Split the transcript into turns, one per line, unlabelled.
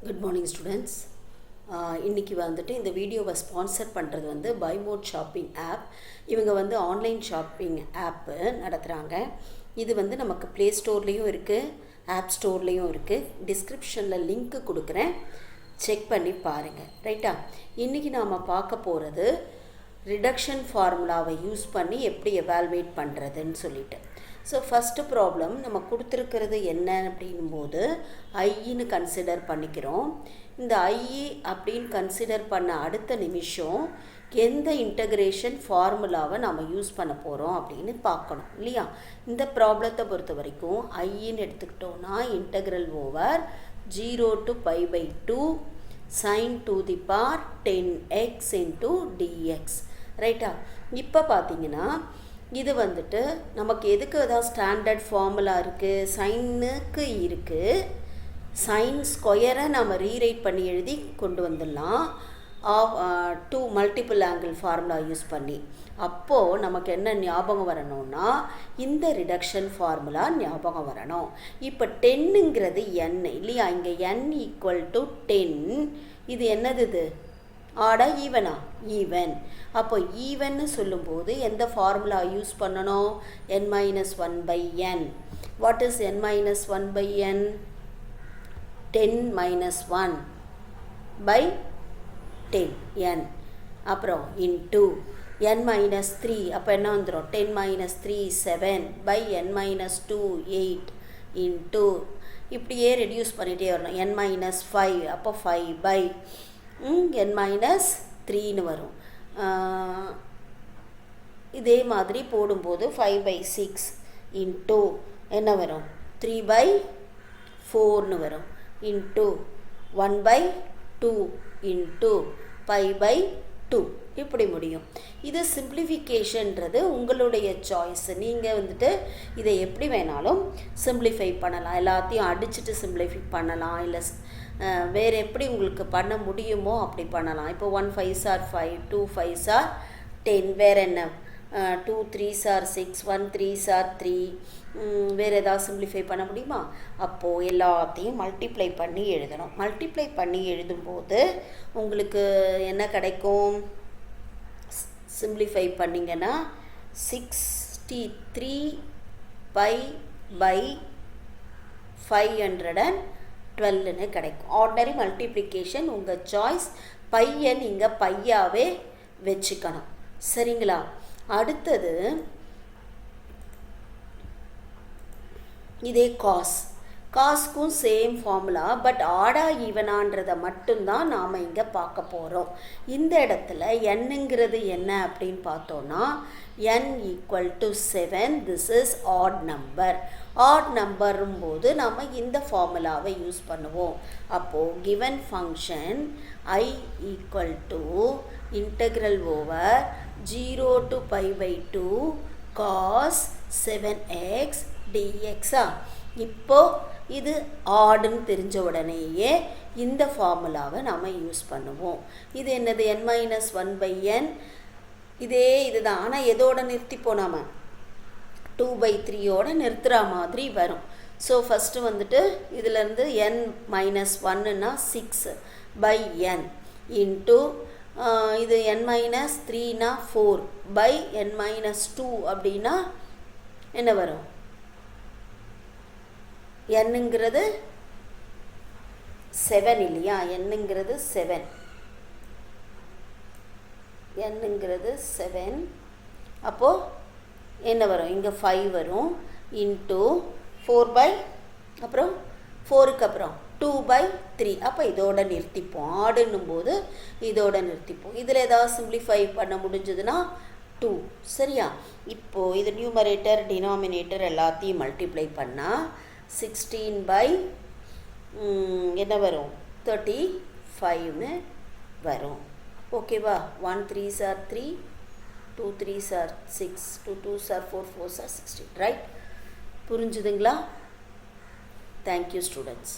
Good morning students. இன்றைக்கி வந்துட்டு இந்த வீடியோவை ஸ்பான்சர் பண்ணுறது வந்து பை மோட் ஷாப்பிங் ஆப். இவங்க வந்து ஆன்லைன் ஷாப்பிங் ஆப்பு நடத்துகிறாங்க. இது வந்து நமக்கு ப்ளே ஸ்டோர்லேயும் இருக்குது, ஆப் ஸ்டோர்லேயும் இருக்குது. டிஸ்கிரிப்ஷனில் லிங்க்கு கொடுக்குறேன், செக் பண்ணி பாருங்கள். ரைட்டா? இன்றைக்கி நாம் பார்க்க போகிறது ரிடக்ஷன் ஃபார்முலாவை யூஸ் பண்ணி எப்படி எவால்வேட் பண்ணுறதுன்னு சொல்லிட்டு. ஸோ ஃபஸ்ட்டு ப்ராப்ளம் நம்ம கொடுத்துருக்கிறது என்ன அப்படின்போது ஐன்னு கன்சிடர் பண்ணிக்கிறோம். இந்த ஐ அப்படின்னு கன்சிடர் பண்ண அடுத்த நிமிஷம் எந்த இன்டகிரேஷன் ஃபார்முலாவை நம்ம யூஸ் பண்ண போகிறோம் அப்படின்னு பார்க்கணும் இல்லையா? இந்த ப்ராப்ளத்தை பொறுத்த வரைக்கும் ஐன்னு எடுத்துக்கிட்டோன்னா integral over 0 to π/2 sin to the power 10x into dx. ரைட்டா? இப்போ பார்த்தீங்கன்னா இது வந்துட்டு நமக்கு எதுக்கு அதான் ஸ்டாண்டர்ட் ஃபார்முலா இருக்குது, சைனுக்கு இருக்குது. சைன் ஸ்கொயரை நம்ம ரீரைட் பண்ணி எழுதி கொண்டு வந்துடலாம் டூ மல்டிபிள் ஆங்கிள் ஃபார்முலா யூஸ் பண்ணி. அப்போது நமக்கு என்ன ஞாபகம் வரணும்னா இந்த ரிடக்ஷன் ஃபார்முலா ஞாபகம் வரணும். இப்போ 10ங்கிறது n இல்லையா? இங்கே n = 10. இது என்னது? இது ஆடா ஈவனா? ஈவன். அப்போ ஈவன்னு சொல்லும்போது எந்த ஃபார்முலா யூஸ் பண்ணணும்? n-1/n. What is n-1/n? 10-1/10 n. அப்புறம் இன்டூ n-3. அப்போ என்ன வந்துடும்? 10-3 7/n-2 8 இன்டூ இப்படியே ரெடியூஸ் பண்ணிகிட்டே வரணும். n-5 அப்போ 5/n-3ன்னு வரும். இதே மாதிரி போடும்போது 5/6 இன்டூ என்ன வரும்? 3/4ன்னு வரும். இன்டூ 1/2 இன்டூ π/2 இப்படி முடியும். இது சிம்பிளிஃபிகேஷன்றது உங்களுடைய சாய்ஸ். நீங்கள் வந்துட்டு இதை எப்படி வேணாலும் சிம்பிளிஃபை பண்ணலாம். எல்லாத்தையும் அடிச்சுட்டு சிம்பிளிஃபை பண்ணலாம், இல்லை வேறு எப்படி உங்களுக்கு பண்ண முடியுமோ அப்படி பண்ணலாம். இப்போ 1 5s are 5, 2 5s are 10. வேறு என்ன? 2 3s are 6, 1 3s are 3. வேறு ஏதாவது சிம்பிளிஃபை பண்ண முடியுமா? அப்போது எல்லாத்தையும் மல்டிப்ளை பண்ணி எழுதணும். மல்டிப்ளை பண்ணி எழுதும்போது உங்களுக்கு என்ன கிடைக்கும்? சிம்பிளிஃபை பண்ணிங்கன்னா 63π/512ன்னு கிடைக்கும். ஆர்டினரி மல்டிப்ளிகேஷன் உங்கள் சாய்ஸ். பையை நீங்கள் பையாவே வச்சுக்கணும். சரிங்களா? அடுத்தது இதே காஸ்க்கும் சேம் ஃபார்முலா, பட் ஆடா ஈவனான்றதை மட்டும்தான் நாம் இங்கே பார்க்க போகிறோம். இந்த இடத்துல என்னங்கிறது என்ன அப்படின்னு பார்த்தோன்னா n = 7. This is odd number. Odd நம்பரும்போது நாம் இந்த ஃபார்முலாவை யூஸ் பண்ணுவோம். அப்போது given function I = integral over 0 to π/2 cos 7x dx. இப்போ இது ஆடுன்னு தெரிஞ்ச உடனேயே இந்த ஃபார்முலாவை நாம் யூஸ் பண்ணுவோம். இது என்னது? n-1/n. இதே இதுதான். ஆனால் எதோட நிறுத்திப்போம்? நாம் 2/3யோடு நிறுத்துகிற மாதிரி வரும். ஸோ ஃபஸ்ட்டு வந்துட்டு இதிலேருந்து n-1ன்னா 6/n இன்ட்டு இது n-3னா 4/n-2 அப்படின்னா என்ன வரும்? என்னங்கிறது 7 இல்லையா? என்னங்கிறது 7. என்னங்கிறது 7. அப்போது என்ன வரும்? இங்கே 5 வரும். இன்ட்டு 4 அப்புறம் 4க்கு அப்புறம் 2/3. அப்போ இதோட நிறுத்திப்போம். ஆடுன்னும் போது இதோட நிறுத்திப்போம். இதில் ஏதாவது சிம்பிளிஃபை பண்ண முடிஞ்சதுன்னா 2. சரியா? இப்போது இது நியூமரேட்டர் டினாமினேட்டர் எல்லாத்தையும் மல்டிப்ளை பண்ணால் 16 என்ன வரும்? 35ன்னு வரும். ஓகேவா? 1 3s are 3, 2 3s are 6, 2 2s are 4, 4s are 16. Right? புரிஞ்சுதுங்களா? Thank you students.